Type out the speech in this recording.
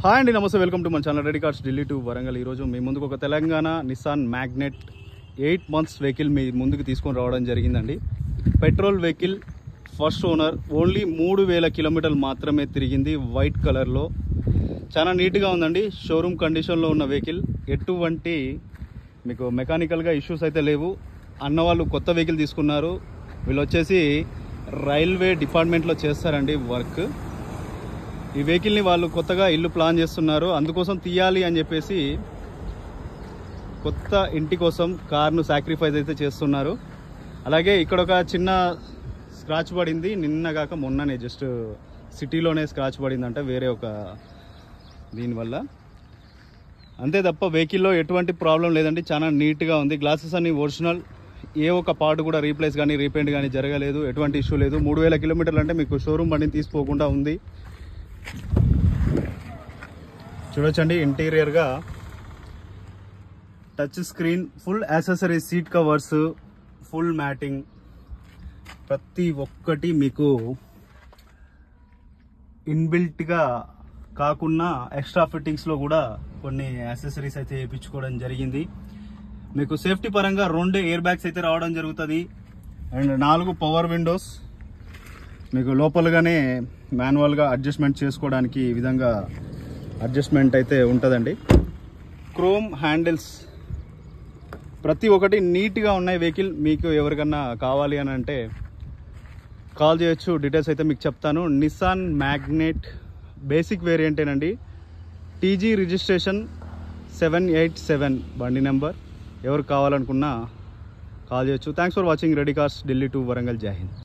Hi అండి, నమస్తే. Welcome to మన channel ready cars Delhi to Warangal. ఈరోజు మీ ముందుకు ఒక Telangana Nissan Magnite 8 months vehicle మీ ముందుకు తీసుకొని రావడం జరిగిందండి. Petrol vehicle, first owner, only 3000 కిలోమీటర్లు మాత్రమే తిరిగింది. వైట్ కలర్లో చాలా నీట్గా ఉందండి. షోరూమ్ కండిషన్లో ఉన్న వెహికల్. ఎటువంటి మీకు మెకానికల్గా ఇష్యూస్ అయితే లేవు. అన్నవాళ్ళు కొత్త వెహికల్ తీసుకున్నారు. వీళ్ళు వచ్చేసి రైల్వే డిపార్ట్మెంట్లో చేస్తారండి వర్క్. ఈ వెహికల్ని వాళ్ళు కొత్తగా ఇల్లు ప్లాన్ చేస్తున్నారు, అందుకోసం తీయాలి అని చెప్పేసి కొత్త ఇంటి కోసం కార్ను సాక్రిఫైస్ అయితే చేస్తున్నారు. అలాగే ఇక్కడ ఒక చిన్న స్క్రాచ్ పడింది, నిన్నగాక మొన్ననే, జస్ట్ సిటీలోనే స్క్రాచ్ పడిందంట వేరే ఒక దీనివల్ల. అంతే తప్ప వెహికల్లో ఎటువంటి ప్రాబ్లం లేదండి. చాలా నీట్గా ఉంది. గ్లాసెస్ అన్ని ఒరిజినల్, ఏ ఒక్క పార్ట్ కూడా రీప్లేస్ కానీ రీపెయింట్ కానీ జరగలేదు. ఎటువంటి ఇష్యూ లేదు. 3000 కిలోమీటర్లు అంటే మీకు షోరూమ్ బండిని తీసుకోకుండా ఉంది. చూడొచ్చండి, ఇంటీరియర్గా touch screen, full accessories, seat covers, full matting, ప్రతి ఒక్కటి మీకు ఇన్బిల్ట్గా కాకుండా ఎక్స్ట్రా ఫిట్టింగ్స్లో కూడా కొన్ని యాక్సెసరీస్ అయితే వేయించుకోవడం జరిగింది. మీకు సేఫ్టీ పరంగా 2 ఎయిర్ బ్యాగ్స్ అయితే రావడం జరుగుతుంది. And 4 power Windows. మీకు లోపలగానే మాన్యువల్గా అడ్జస్ట్మెంట్ చేసుకోవడానికి ఈ విధంగా అడ్జస్ట్మెంట్ అయితే ఉంటుందండి. క్రోమ్ హ్యాండిల్స్, ప్రతి ఒక్కటి నీట్గా ఉన్నాయి. వెహికల్ మీకు ఎవరికన్నా కావాలి అని అంటే కాల్ చేయొచ్చు. డీటెయిల్స్ అయితే మీకు చెప్తాను. నిసాన్ మ్యాగ్నెట్ బేసిక్ వేరియంటేనండి. టీజీ రిజిస్ట్రేషన్ 787 బండి నెంబర్. ఎవరు కావాలనుకున్నా కాల్ చేయొచ్చు. Thanks for watching ready cars Delhi to Warangal. జై హింద్.